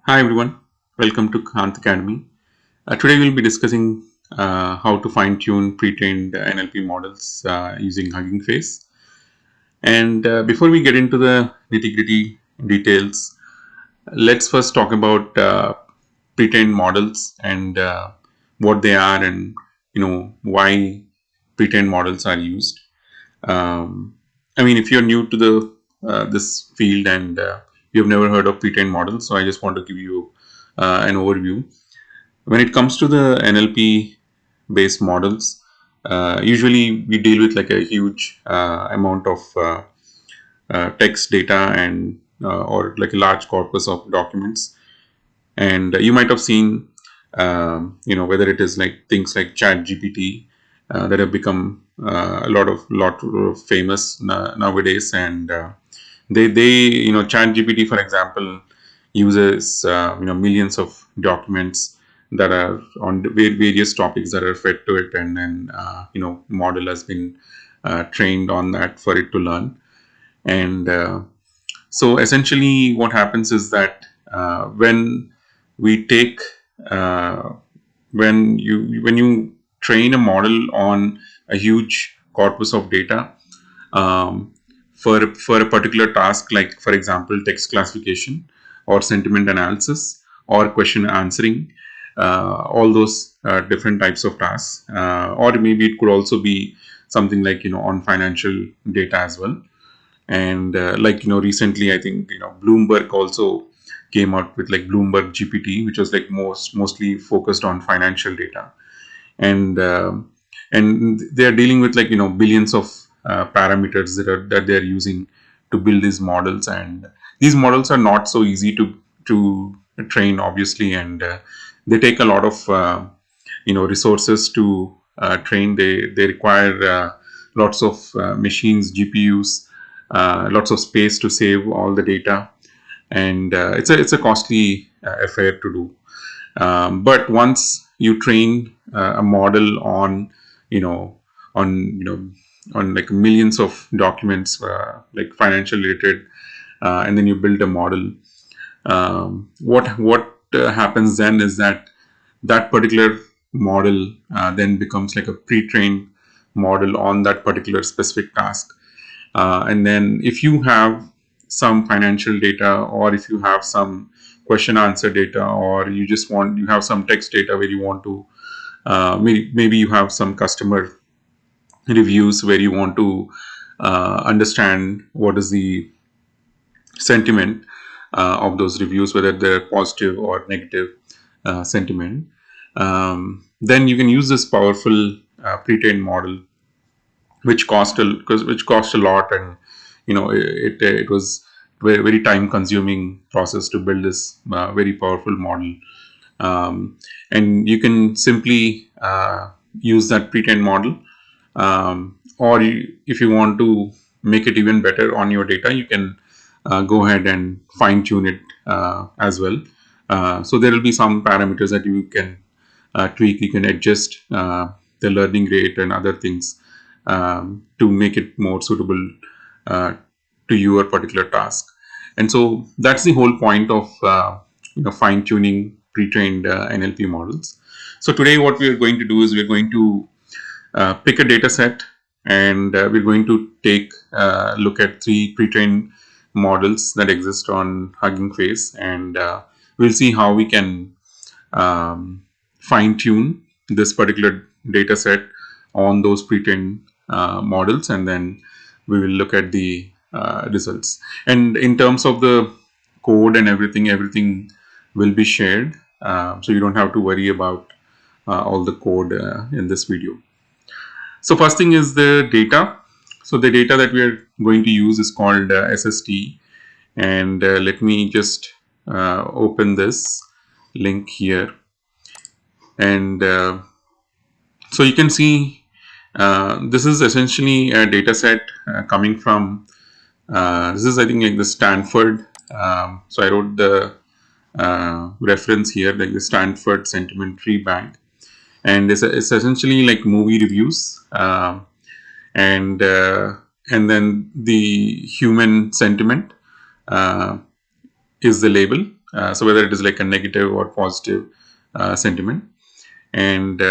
Hi everyone, welcome to Kant Academy. Today we'll be discussing how to fine-tune pre-trained NLP models using Hugging Face. And before we get into the nitty-gritty details, let's first talk about pre-trained models and what they are and why pre-trained models are used. Um, if you're new to the this field and you've never heard of pre-trained models, so I just want to give you an overview. When it comes to the NLP based models, usually we deal with like a huge amount of text data and or like a large corpus of documents. And you might have seen, whether it is like things like Chat GPT that have become a lot of famous nowadays, and Chat GPT, for example, uses millions of documents that are on various topics that are fed to it, and then model has been trained on that for it to learn. And so essentially what happens is that when we take uh, when you train a model on a huge corpus of data, um, for a particular task, like for example text classification or sentiment analysis or question answering, all those different types of tasks, or maybe it could also be something like on financial data as well. And recently I think Bloomberg also came out with like Bloomberg GPT, which was like mostly focused on financial data. And um, and they are dealing with like billions of parameters that they are using to build these models. And these models are not so easy to train, obviously, and they take a lot of resources to train. They require lots of machines, GPUs, lots of space to save all the data, and it's a costly affair to do. But once you train a model on you know on on like millions of documents, like financial related, and then you build a model, what happens then is that that particular model then becomes like a pre-trained model on that particular specific task. And then if you have some financial data, or if you have some question answer data, or you have some text data where you want to maybe you have some customer reviews where you want to understand what is the sentiment of those reviews, whether they're positive or negative sentiment. Then you can use this powerful pre-trained model, which cost a lot, and it was very time consuming process to build this very powerful model. And you can simply use that pre-trained model, or if you want to make it even better on your data, you can go ahead and fine tune it as well. So there will be some parameters that you can tweak. You can adjust the learning rate and other things to make it more suitable uh, to your particular task. And so that's the whole point of fine tuning pre-trained NLP models. So today what we are going to do is we're going to pick a data set, and we're going to take a look at three pre-trained models that exist on Hugging Face, and we'll see how we can fine tune this particular data set on those pre-trained models, and then we will look at the results. And in terms of the code and everything will be shared, so you don't have to worry about all the code in this video. So first thing is the data. So the data that we are going to use is called SST, and let me just open this link here. And so you can see this is essentially a data set coming from this is, I think, like the Stanford. So I wrote the reference here, like the Stanford Sentiment Tree Bank, and it's essentially like movie reviews, and then the human sentiment uh, is the label, So whether it is like a negative or positive sentiment. And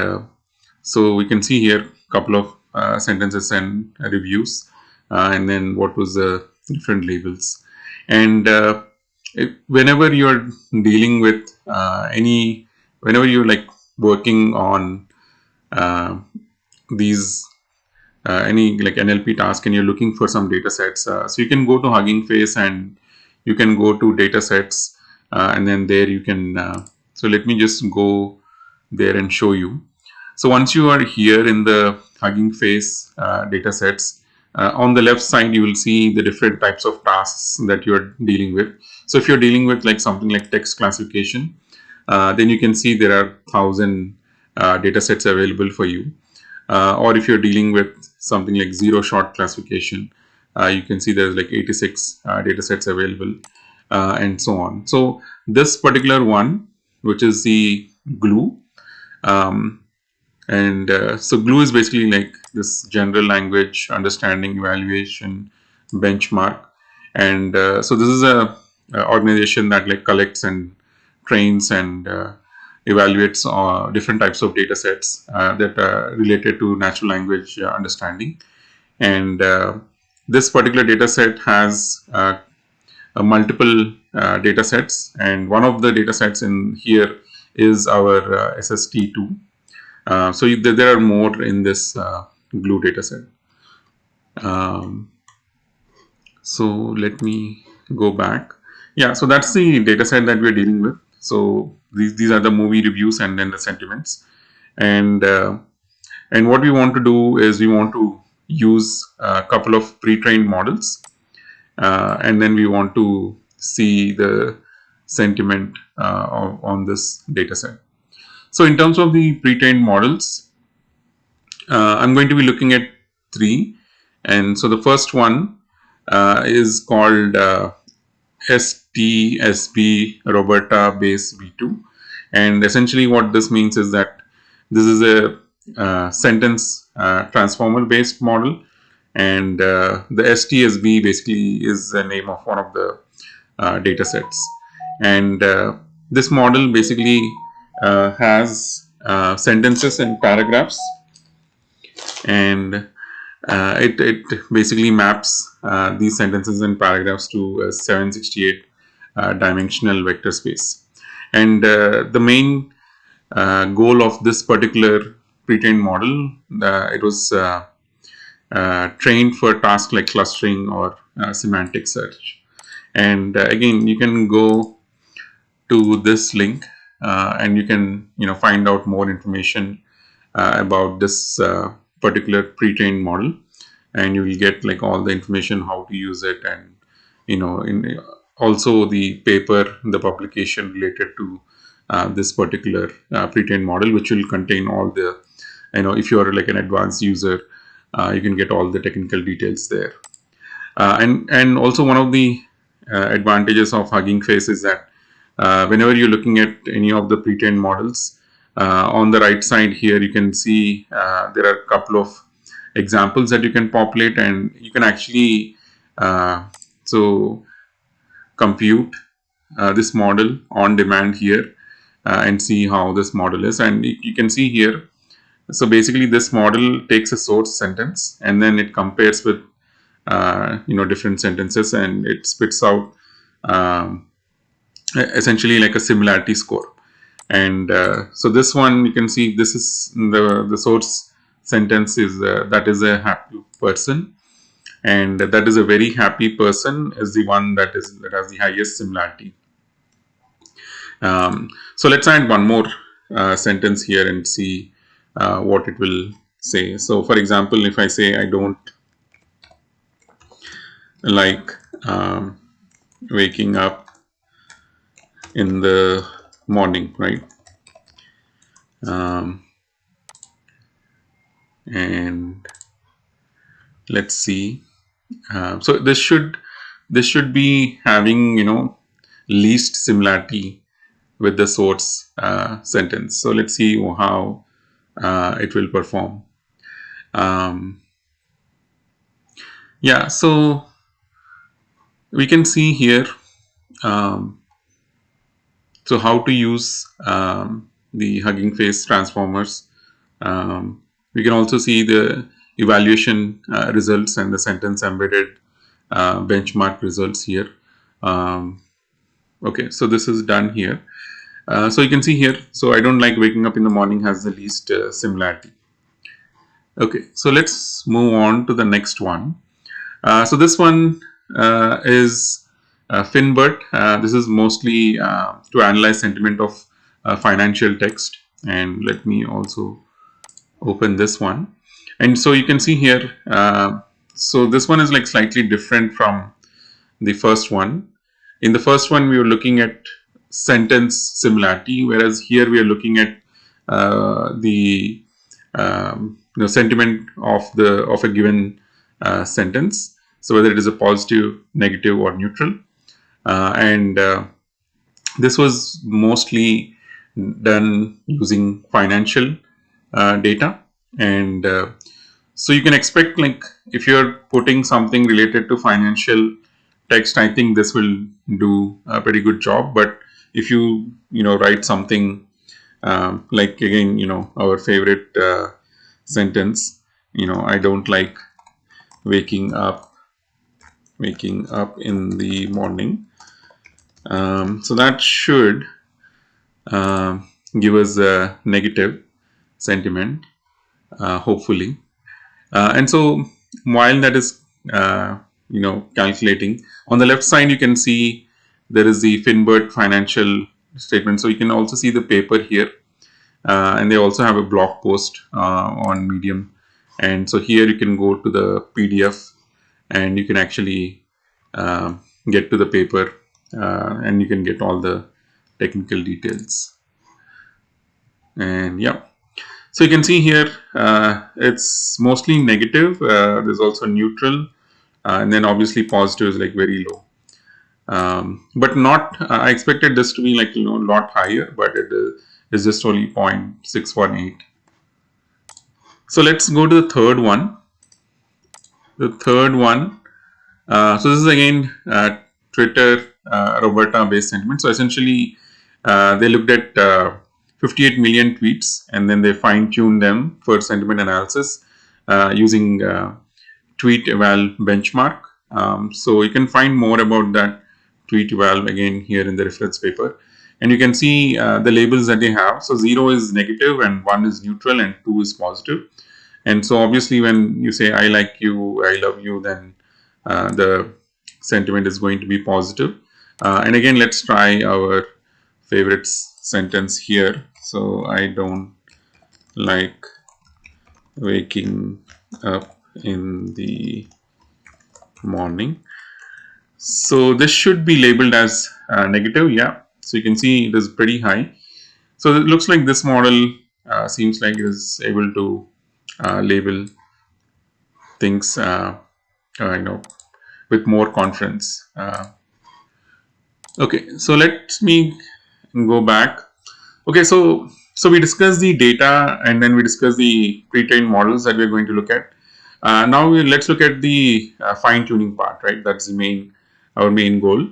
so we can see here a couple of sentences and reviews, and then what was the different labels. And whenever you're dealing with whenever you're like working on uh, these any like NLP task and you're looking for some data sets, so you can go to Hugging Face and you can go to data sets, and then there you can so let me just go there and show you. So once you are here in the Hugging Face data sets, on the left side you will see the different types of tasks that you are dealing with. So if you're dealing with like something like text classification, then you can see there are 1,000 data sets available for you. Or if you're dealing with something like zero shot classification, you can see there's like 86 data sets available, and so on. So this particular one, which is the glue, um, and so glue is basically like this general language understanding evaluation benchmark. And so this is a organization that like collects and trains and evaluates different types of data sets that are related to natural language understanding. And this particular data set has multiple data sets, and one of the data sets in here is our SST2. So there are more in this glue data set. Um, so let me go back. Yeah, so that's the data set that we're dealing with. So these are the movie reviews and then the sentiments. And and what we want to do is we want to use a couple of pre-trained models, and then we want to see the sentiment on this data set. So in terms of the pre-trained models, I'm going to be looking at three. And so the first one is called STSB Roberta Base V2. And essentially what this means is that this is a sentence transformer based model. And the STSB basically is the name of one of the data sets. And this model basically has sentences and paragraphs, and it basically maps these sentences and paragraphs to a 768 dimensional vector space. And the main goal of this particular pre-trained model, it was trained for tasks like clustering or semantic search. And again, you can go to this link, and you can find out more information about this particular pre-trained model, and you will get like all the information how to use it, and in also the paper, the publication related to this particular pre-trained model, which will contain all the if you are like an advanced user, you can get all the technical details there. And also one of the advantages of Hugging Face is that whenever you're looking at any of the pre-trained models, on the right side here you can see there are a couple of examples that you can populate, and you can actually so compute this model on demand here, and see how this model is. And you can see here, so basically this model takes a source sentence and then it compares with different sentences, and it spits out essentially like a similarity score. And so this one, you can see this is the source sentence is that is a happy person, and that is a very happy person is the one that has the highest similarity. So let's add one more sentence here and see what it will say. So for example, if I say I don't like waking up in the morning, right? And let's see. So this should be having least similarity with the source sentence. So let's see how it will perform. Yeah, so we can see here So how to use the Hugging Face transformers. We can also see the evaluation results and the sentence embedded benchmark results here. Okay, so this is done here. So you can see here, so I don't like waking up in the morning has the least similarity. Okay, so let's move on to the next one. So this one is FinBERT. This is mostly to analyze sentiment of financial text. And let me also open this one. And so you can see here, so this one is like slightly different from the first one. In the first one, we were looking at sentence similarity, whereas here we are looking at the sentiment of a given sentence. So whether it is a positive, negative, or neutral, and this was mostly done using financial data, and so you can expect, like, if you're putting something related to financial text, I think this will do a pretty good job. But if you write something like, again, our favorite sentence, I don't like waking up in the morning, so that should give us a negative sentiment, hopefully. And so while that is calculating, on the left side you can see there is the FinBERT financial statement. So you can also see the paper here, and they also have a blog post on Medium. And so here you can go to the PDF and you can actually get to the paper, and you can get all the technical details. And yeah, so you can see here it's mostly negative. There's also neutral, and then obviously positive is like very low. But not, I expected this to be like a lot higher, but it is just only 0.618. So let's go to the third one. The third one, so this is again Twitter Roberta based sentiment. So essentially they looked at 58 million tweets, and then they fine-tuned them for sentiment analysis using tweet eval benchmark. So you can find more about that tweet eval again here in the reference paper, and you can see the labels that they have. So 0 is negative, and 1 is neutral, and 2 is positive. And so obviously when you say I like you, I love you, then the sentiment is going to be positive. And again, let's try our favorite sentence here. So I don't like waking up in the morning. So this should be labeled as negative. Yeah, so you can see it is pretty high. So it looks like this model seems like it is able to label things with more confidence. Okay, so let me go back. Okay, so we discussed the data, and then we discussed the pre-trained models that we're going to look at. Now let's look at the fine-tuning part, right? That's our main goal.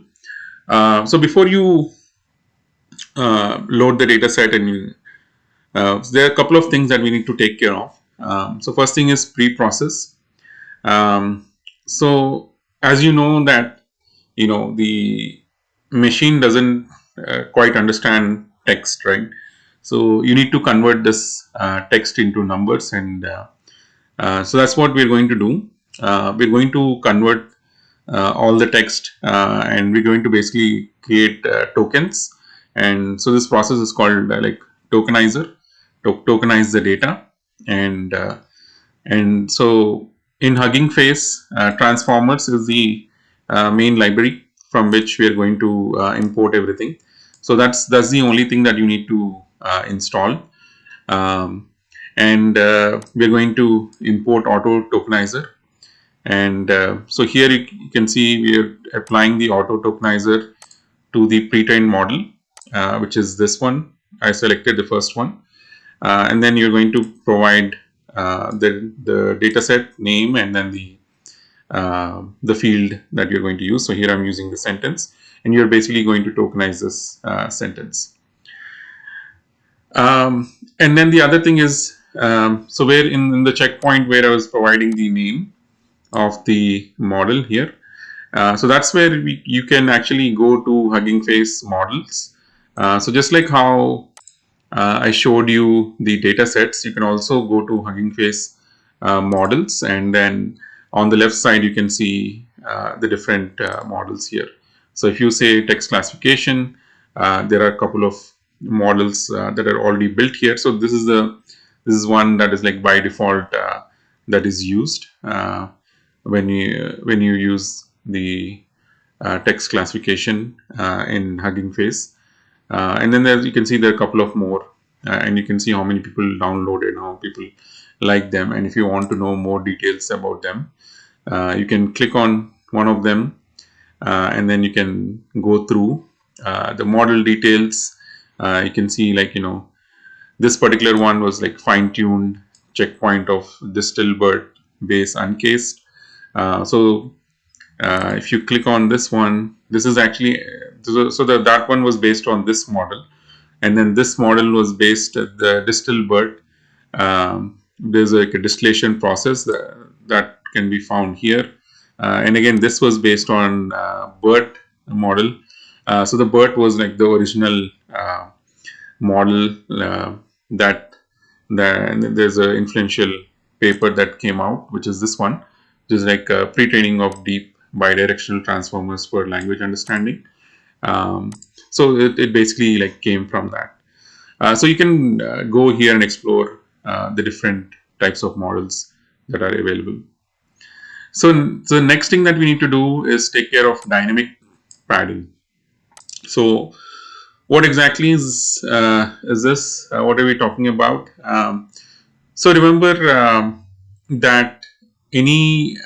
So before you load the data set, and there are a couple of things that we need to take care of. So first thing is pre-process. So as you know that the machine doesn't quite understand text, right? So you need to convert this text into numbers, and so that's what we're going to do. We're going to convert all the text, and we're going to basically create tokens. And so this process is called like tokenizer, tokenize the data. And so in Hugging Face, transformers is the main library from which we are going to import everything. So that's the only thing that you need to install. And we're going to import auto tokenizer. And so here you can see we are applying the auto tokenizer to the pre-trained model, which is this one. I selected the first one. And then you're going to provide the dataset name, and then the field that you're going to use. So here I'm using the sentence. and you're basically going to tokenize this sentence. And then the other thing is, so where in the checkpoint where I was providing the name of the model here, so that's where you can actually go to Hugging Face models. So just like how I showed you the data sets, you can also go to Hugging Face models, and then on the left side you can see the different models here. So if you say text classification, there are a couple of models that are already built here. So this is one that is like by default that is used when you use the text classification in Hugging Face. And then you can see there are a couple of more, and you can see how many people downloaded, how people like them. And if you want to know more details about them, you can click on one of them, and then you can go through the model details. You can see, like, this particular one was like fine-tuned checkpoint of distal BERT base uncased. So if you click on this one, this is actually so that one was based on this model, and then this model was based the distal BERT. There's like a distillation process that can be found here, and again this was based on BERT model. So the BERT was like the original model that there's an influential paper that came out, which is this one, which is like pre-training of deep bidirectional transformers for language understanding. So it basically like came from that. So you can go here and explore the different types of models that are available. So the next thing that we need to do is take care of dynamic padding. So what exactly is this? What are we talking about? So remember that any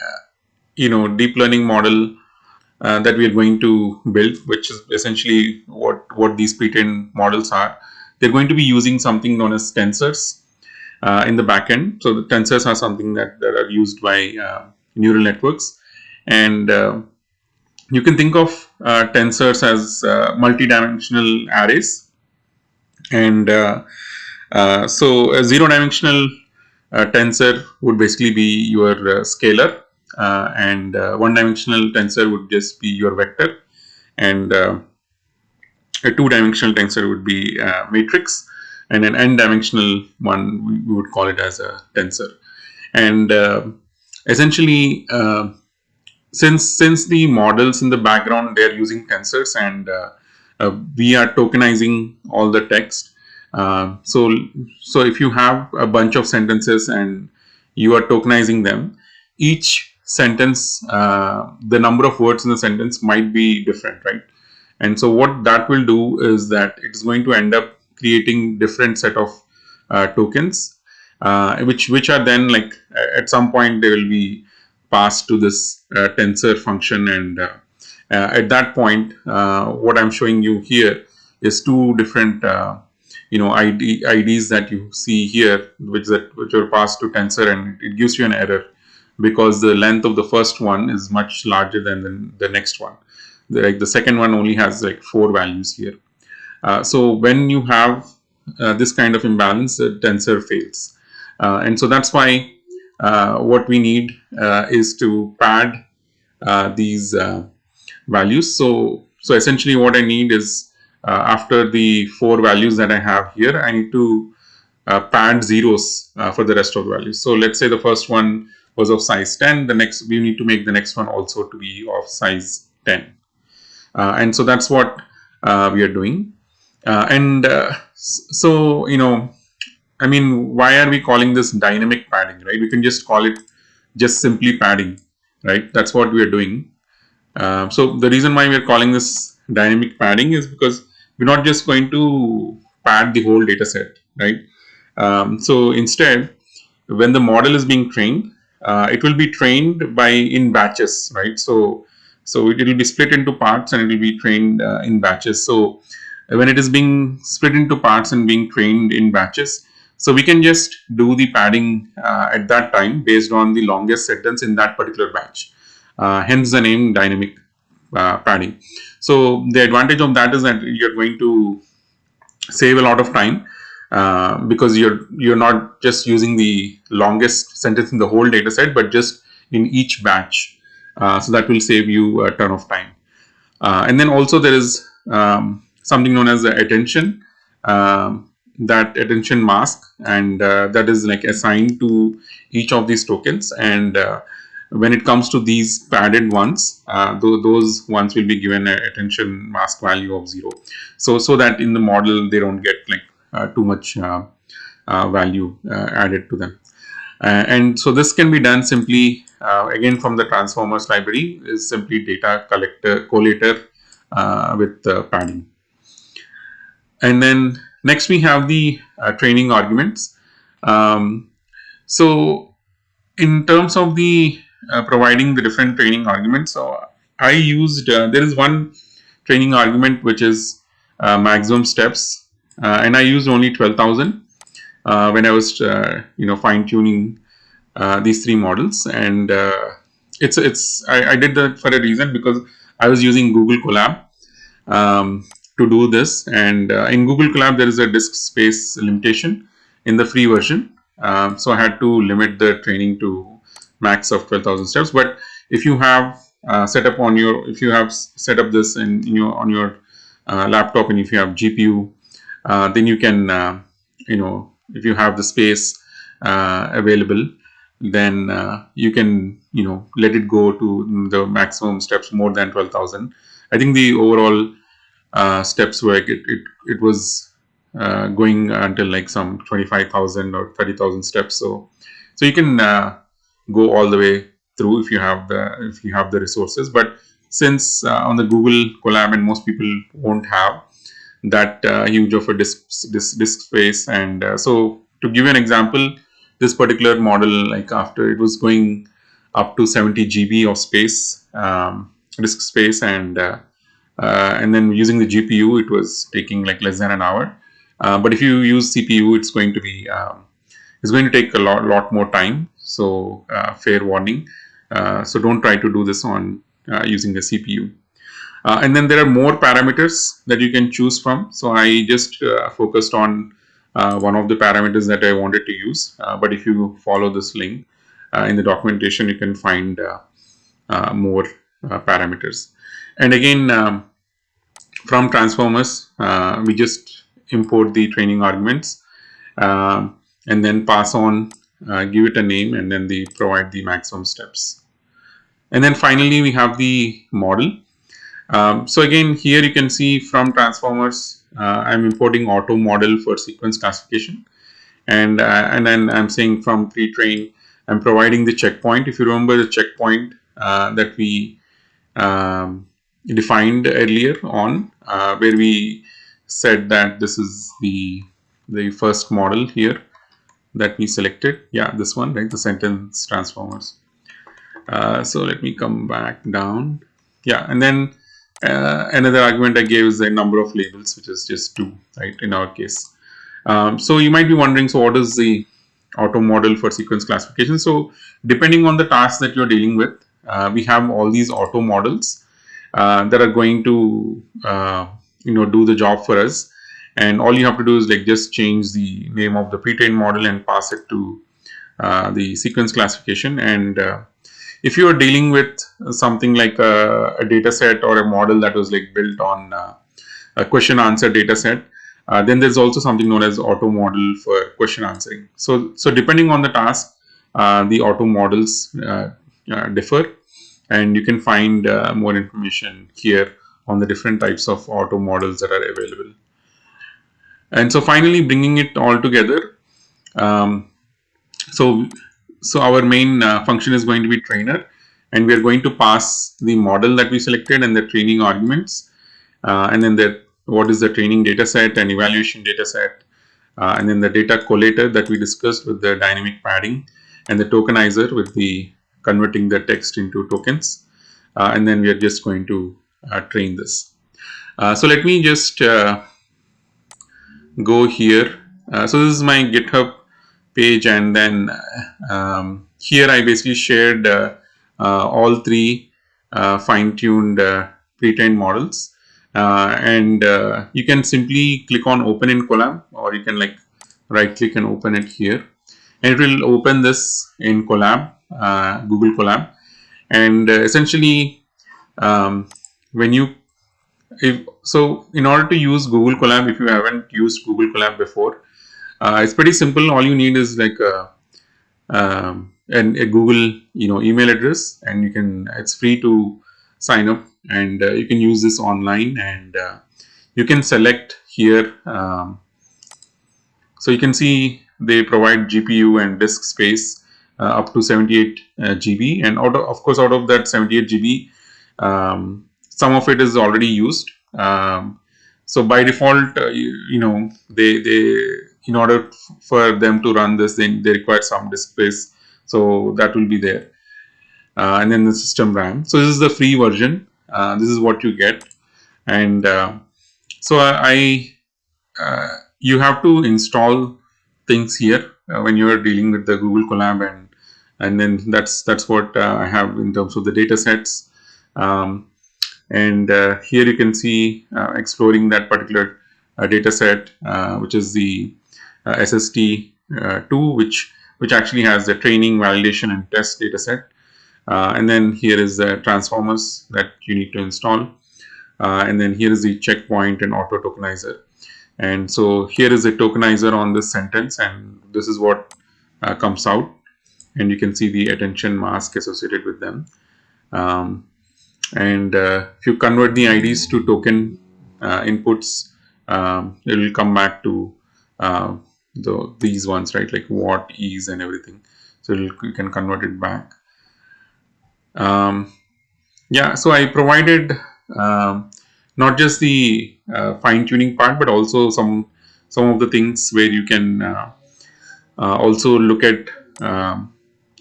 deep learning model that we are going to build, which is essentially what these pre-trained models are, they're going to be using something known as tensors in the backend. So the tensors are something that are used by neural networks, and you can think of tensors as multi-dimensional arrays. And so a zero-dimensional tensor would basically be your scalar, and one-dimensional tensor would just be your vector, and a two-dimensional tensor would be matrix, and an n-dimensional one we would call it as a tensor. And essentially, since the models in the background, they're using tensors, and we are tokenizing all the text. So if you have a bunch of sentences and you are tokenizing them, each sentence, the number of words in the sentence might be different, right? And so what that will do is that it's going to end up creating different set of tokens, which are then, like, at some point they will be passed to this tensor function, and at that point, what I'm showing you here is two different IDs that you see here, which are passed to tensor, and it gives you an error because the length of the first one is much larger than the next one. The second one only has like 4 values here. So when you have this kind of imbalance, the tensor fails, and so that's why what we need is to pad these values. So essentially what I need is, after the 4 values that I have here, I need to pad zeros for the rest of the values. So let's say the first one was of size 10, the next, we need to make the next one also to be of size 10. And so that's what we are doing. So, I mean, why are we calling this dynamic padding, right? We can just call it just simply padding, right? That's what we are doing. So the reason why we are calling this dynamic padding is because we're not just going to pad the whole data set, right? So instead, when the model is being trained, it will be trained in batches, right? So it will be split into parts, and it will be trained in batches. So when it is being split into parts and being trained in batches, so we can just do the padding at that time based on the longest sentence in that particular batch. Hence the name dynamic padding. So the advantage of that is that you're going to save a lot of time, because you're not just using the longest sentence in the whole data set, but just in each batch. So that will save you a ton of time. And then also there is something known as the attention, that attention mask, and that is like assigned to each of these tokens. And when it comes to these padded ones, those ones will be given an attention mask value of 0. So that in the model they don't get like too much value added to them. And so this can be done simply, again, from the transformers library, is simply data collator with padding. And then next we have the training arguments. So in terms of the providing the different training arguments, so I used, there is one training argument which is maximum steps, and I used only 12,000 when I was fine tuning these three models. And I did that for a reason, because I was using Google Colab to do this. And in Google Colab there is a disk space limitation in the free version, so I had to limit the training to max of 12,000 steps. But if you have set up this on your laptop, and if you have GPU, then you can if you have the space available, then you can let it go to the maximum steps more than 12,000. I think the overall steps were it was going until like some 25,000 or 30,000 steps. So you can go all the way through if you have the resources. But since on the Google Colab, and most people won't have that huge of a disk space, and so to give you an example, this particular model, like after it was going up to 70 GB of space, disk space, and then using the GPU, it was taking like less than an hour. But if you use CPU, it's going to take a lot more time. So fair warning. So don't try to do this on using the CPU. And then there are more parameters that you can choose from. So I just focused on one of the parameters that I wanted to use. But if you follow this link in the documentation, you can find more parameters. And again, from transformers, we just import the training arguments, and then pass on, give it a name, and then provide the maximum steps. And then finally, we have the model. So again, here you can see from transformers, I'm importing auto model for sequence classification, and then I'm saying from pre-train, I'm providing the checkpoint. If you remember the checkpoint that we defined earlier on, where we said that this is the first model here that we selected. Yeah, this one, right? The sentence transformers. So let me come back down. Yeah, and then another argument I gave is the number of labels, which is just 2, right, in our case. So you might be wondering, so what is the auto model for sequence classification? So depending on the task that you're dealing with, we have all these auto models that are going to do the job for us. And all you have to do is like just change the name of the pre-trained model and pass it to the sequence classification. And if you are dealing with something like a data set or a model that was like built on a question answer data set, then there's also something known as auto model for question answering. So depending on the task, the auto models differ, and you can find more information here on the different types of auto models that are available. And so finally, bringing it all together, so our main function is going to be trainer, and we are going to pass the model that we selected and the training arguments, and then what is the training data set and evaluation data set, and then the data collator that we discussed with the dynamic padding, and the tokenizer with the converting the text into tokens, and then we are just going to train this. So let me just go here. So this is my GitHub page, and then here I basically shared all three fine-tuned pre-trained models, and you can simply click on open in Colab, or you can like right click and open it here, and it will open this in Colab, Google Colab. And essentially, when you in order to use Google Colab, if you haven't used Google Colab before, it's pretty simple. All you need is like a Google email address, and it's free to sign up, and you can use this online, and you can select here. So you can see they provide GPU and disk space up to 78 GB, and of course out of that 78 GB, some of it is already used. So by default, they in order for them to run this, they require some disk space, so that will be there, and then the system RAM. So this is the free version. This is what you get, and so you have to install things here when you are dealing with the Google Colab, and then that's what I have in terms of the data sets. And here you can see exploring that particular data set, which is the SST2, which actually has the training, validation, and test data set. And then here is the transformers that you need to install. And then here is the checkpoint and auto tokenizer. And so here is the tokenizer on this sentence, and this is what comes out. And you can see the attention mask associated with them. And if you convert the IDs to token inputs, it will come back to these ones, right? Like what, ease, and everything. So you can convert it back. Yeah, so I provided not just the fine-tuning part, but also some of the things where you can also look at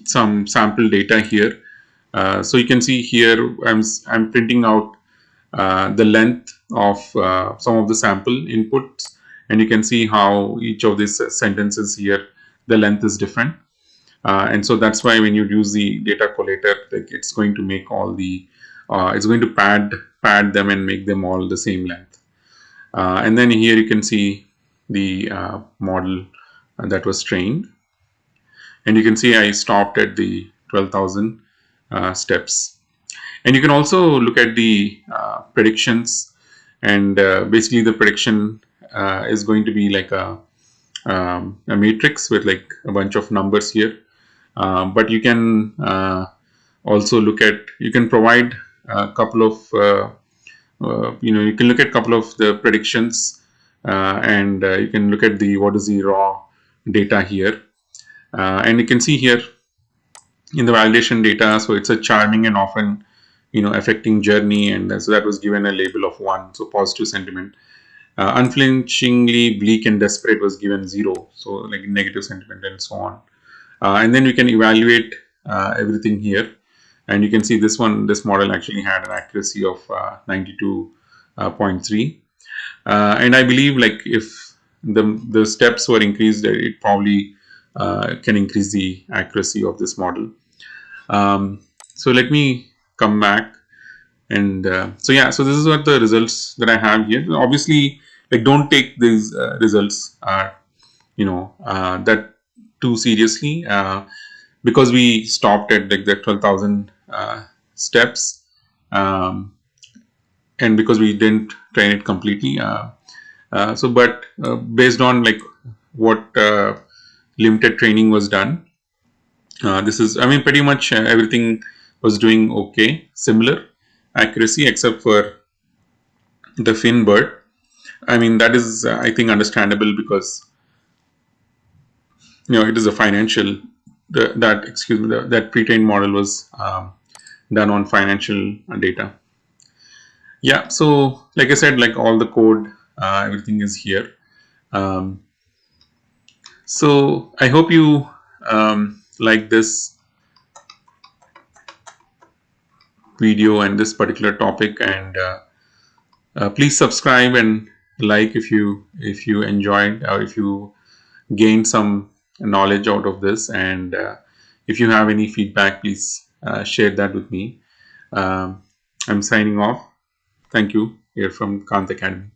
some sample data here. So you can see here I'm printing out the length of some of the sample inputs, and you can see how each of these sentences here, the length is different. And so that's why when you use the data collator, like it's going to make all the it's going to pad them and make them all the same length. And then here you can see the model that was trained, and you can see I stopped at the 12,000 steps. And you can also look at the predictions, and basically the prediction is going to be like a matrix with like a bunch of numbers here. But you can also you can provide a couple of you can look at a couple of the predictions, and you can look at what is the raw data here, and you can see here in the validation data. So it's a charming and often affecting journey, and so that was given a label of 1, so positive sentiment. Unflinchingly bleak and desperate was given 0, so like negative sentiment, and so on. And then we can evaluate everything here, and you can see this model actually had an accuracy of 92.3, and I believe like if the steps were increased, it probably can increase the accuracy of this model. So let me come back, and so yeah, so this is what the results that I have here. Obviously, like don't take these results that too seriously, because we stopped at like the 12,000 steps, and because we didn't train it completely. But based on like what limited training was done, this is, I mean, pretty much everything was doing okay, similar accuracy, except for the BERT. I mean, that is, I think, understandable, because it is a financial, that pre-trained model was done on financial data. Yeah, so like I said, like all the code, everything is here. So I hope you like this video and this particular topic, and please subscribe and like if you enjoyed, or if you gained some knowledge out of this, and if you have any feedback, please share that with me. I'm signing off. Thank you here from Kant Academy.